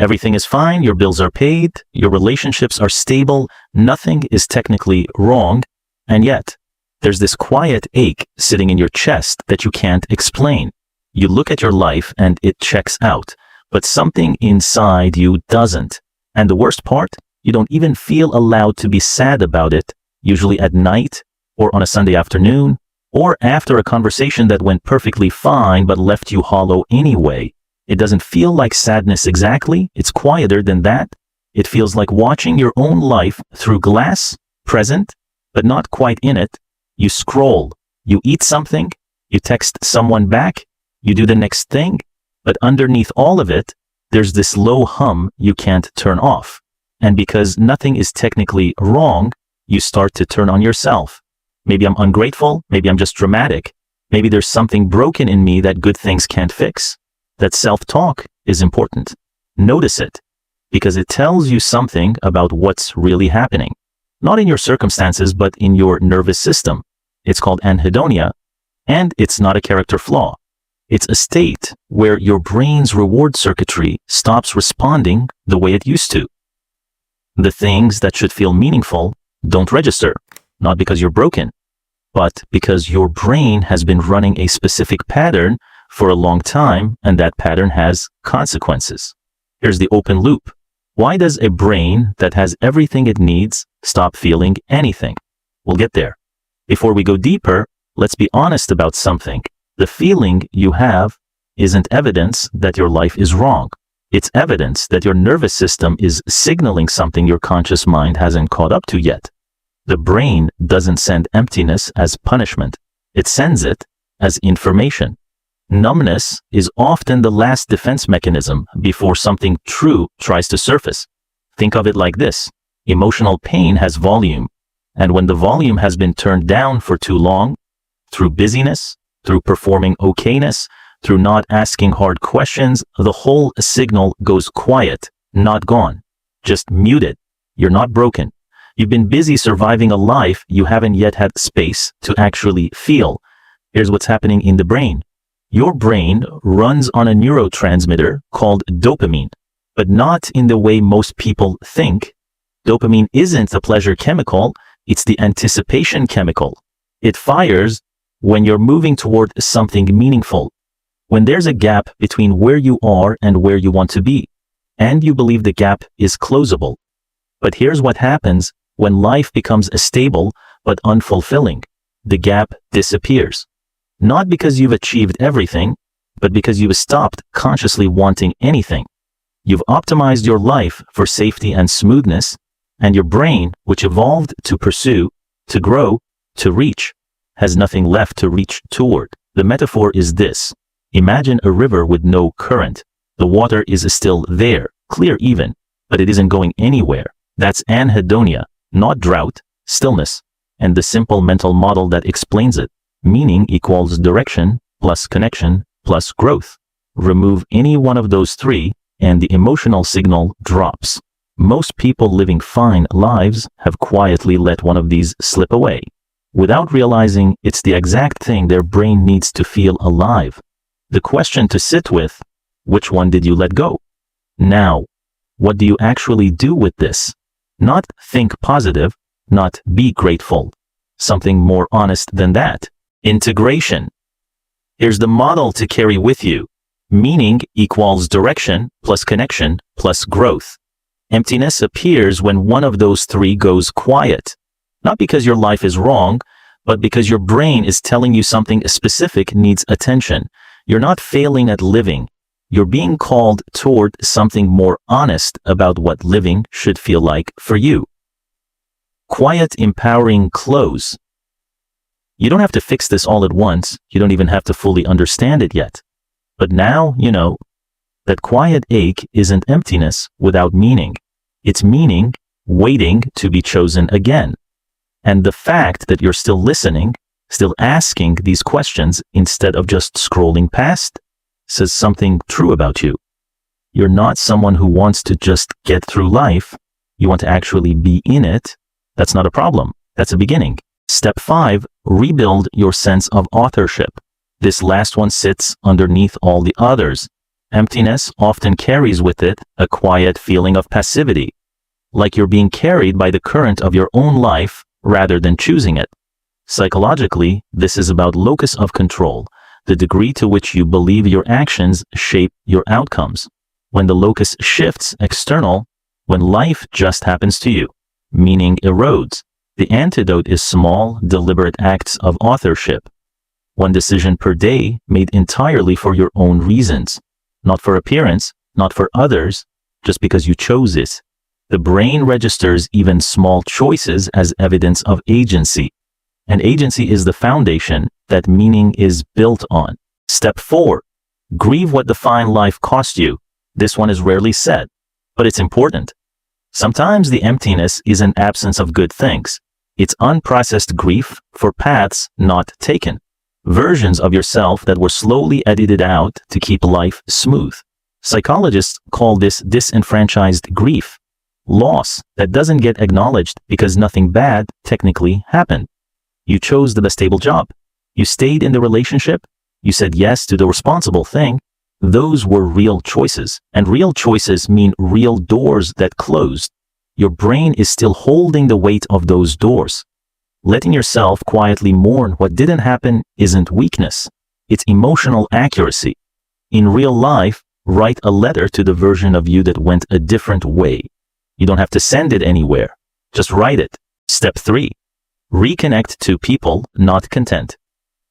Everything is fine, your bills are paid, your relationships are stable, nothing is technically wrong, and yet there's this quiet ache sitting in your chest that you can't explain. You look at your life and it checks out, but something inside you doesn't. And the worst part, you don't even feel allowed to be sad about it, usually at night, or on a Sunday afternoon, or after a conversation that went perfectly fine but left you hollow anyway. It doesn't feel like sadness exactly, it's quieter than that. It feels like watching your own life through glass, present, but not quite in it. You scroll, you eat something, you text someone back, you do the next thing, but underneath all of it, there's this low hum you can't turn off. And because nothing is technically wrong, you start to turn on yourself. Maybe I'm ungrateful, maybe I'm just dramatic, maybe there's something broken in me that good things can't fix. That self-talk is important. Notice it, because it tells you something about what's really happening. Not in your circumstances, but in your nervous system. It's called anhedonia, and it's not a character flaw. It's a state where your brain's reward circuitry stops responding the way it used to. The things that should feel meaningful don't register, not because you're broken, but because your brain has been running a specific pattern for a long time, and that pattern has consequences. Here's the open loop. Why does a brain that has everything it needs stop feeling anything? We'll get there. Before we go deeper, let's be honest about something. The feeling you have isn't evidence that your life is wrong. It's evidence that your nervous system is signaling something your conscious mind hasn't caught up to yet. The brain doesn't send emptiness as punishment. It sends it as information. Numbness is often the last defense mechanism before something true tries to surface. Think of it like this. Emotional pain has volume, and when the volume has been turned down for too long, through busyness, through performing okayness, through not asking hard questions, the whole signal goes quiet, not gone, just muted. You're not broken. You've been busy surviving a life you haven't yet had space to actually feel. Here's what's happening in the brain. Your brain runs on a neurotransmitter called dopamine, but not in the way most people think. Dopamine isn't a pleasure chemical, it's the anticipation chemical. It fires when you're moving toward something meaningful, when there's a gap between where you are and where you want to be, and you believe the gap is closable. But here's what happens when life becomes stable but unfulfilling. The gap disappears. Not because you've achieved everything, but because you've stopped consciously wanting anything. You've optimized your life for safety and smoothness, and your brain, which evolved to pursue, to grow, to reach, has nothing left to reach toward. The metaphor is this. Imagine a river with no current. The water is still there, clear even, but it isn't going anywhere. That's anhedonia, not drought, stillness, and the simple mental model that explains it. Meaning equals direction plus connection plus growth. Remove any one of those three, and the emotional signal drops. Most people living fine lives have quietly let one of these slip away, without realizing it's the exact thing their brain needs to feel alive. The question to sit with, which one did you let go? Now, what do you actually do with this? Not think positive, not be grateful. Something more honest than that. Integration. Here's the model to carry with you. Meaning equals direction plus connection plus growth. Emptiness appears when one of those three goes quiet. Not because your life is wrong, but because your brain is telling you something specific needs attention. You're not failing at living. You're being called toward something more honest about what living should feel like for you. Quiet, empowering close. You don't have to fix this all at once. You don't even have to fully understand it yet. But now you know that quiet ache isn't emptiness without meaning. It's meaning waiting to be chosen again. And the fact that you're still listening, still asking these questions instead of just scrolling past, says something true about you. You're not someone who wants to just get through life. You want to actually be in it. That's not a problem. That's a beginning. Step 5, rebuild your sense of authorship. This last one sits underneath all the others. Emptiness often carries with it a quiet feeling of passivity, like you're being carried by the current of your own life rather than choosing it. Psychologically, this is about locus of control, the degree to which you believe your actions shape your outcomes. When the locus shifts external, when life just happens to you, meaning erodes, the antidote is small, deliberate acts of authorship. One decision per day made entirely for your own reasons, not for appearance, not for others, just because you chose it. The brain registers even small choices as evidence of agency, and agency is the foundation that meaning is built on. Step 4. Grieve what the fine life cost you. This one is rarely said, but it's important. Sometimes the emptiness is an absence of good things. It's unprocessed grief for paths not taken, versions of yourself that were slowly edited out to keep life smooth. Psychologists call this disenfranchised grief, loss that doesn't get acknowledged because nothing bad technically happened. You chose the stable job. You stayed in the relationship. You said yes to the responsible thing. Those were real choices, and real choices mean real doors that closed. Your brain is still holding the weight of those doors. Letting yourself quietly mourn what didn't happen isn't weakness. It's emotional accuracy. In real life, write a letter to the version of you that went a different way. You don't have to send it anywhere. Just write it. Step 3. Reconnect to people, not content.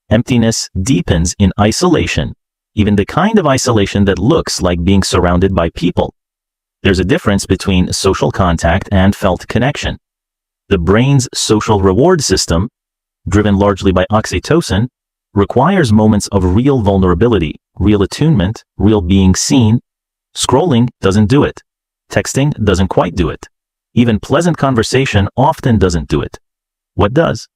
Emptiness deepens in isolation, even the kind of isolation that looks like being surrounded by people. There's a difference between social contact and felt connection. The brain's social reward system, driven largely by oxytocin, requires moments of real vulnerability, real attunement, real being seen. Scrolling doesn't do it. Texting doesn't quite do it. Even pleasant conversation often doesn't do it. What does?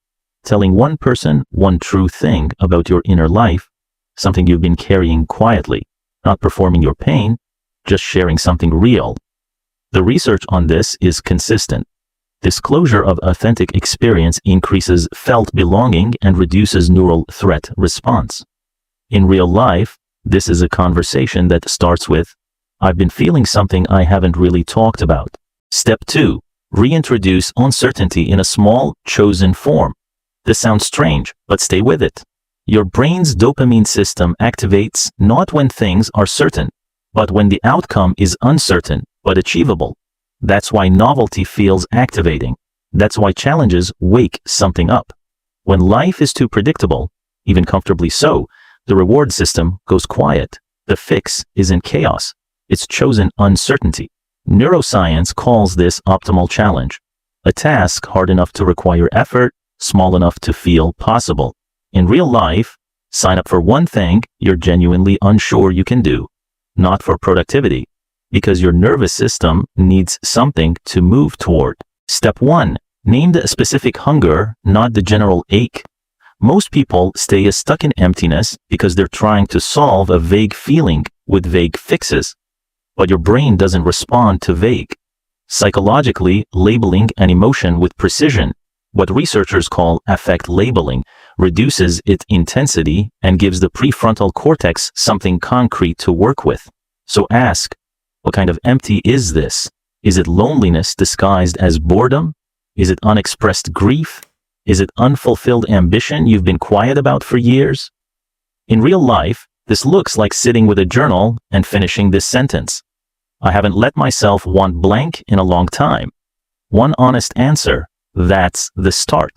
Telling one person one true thing about your inner life, something you've been carrying quietly, not performing your pain, just sharing something real. The research on this is consistent. Disclosure of authentic experience increases felt belonging and reduces neural threat response. In real life, this is a conversation that starts with, "I've been feeling something I haven't really talked about." Step 2. Reintroduce uncertainty in a small, chosen form. This sounds strange, but stay with it. Your brain's dopamine system activates not when things are certain, but when the outcome is uncertain but achievable. That's why novelty feels activating. That's why challenges wake something up. When life is too predictable, even comfortably so, the reward system goes quiet. The fix isn't chaos. It's chosen uncertainty. Neuroscience calls this optimal challenge. A task hard enough to require effort, small enough to feel possible. In real life, sign up for one thing you're genuinely unsure you can do, not for productivity, because your nervous system needs something to move toward. Step 1. Name the specific hunger, not the general ache. Most people stay stuck in emptiness because they're trying to solve a vague feeling with vague fixes. But your brain doesn't respond to vague. Psychologically, labeling an emotion with precision, what researchers call affect labeling, reduces its intensity and gives the prefrontal cortex something concrete to work with. So ask, what kind of empty is this? Is it loneliness disguised as boredom? Is it unexpressed grief? Is it unfulfilled ambition you've been quiet about for years? In real life, this looks like sitting with a journal and finishing this sentence. I haven't let myself want blank in a long time. One honest answer, that's the start.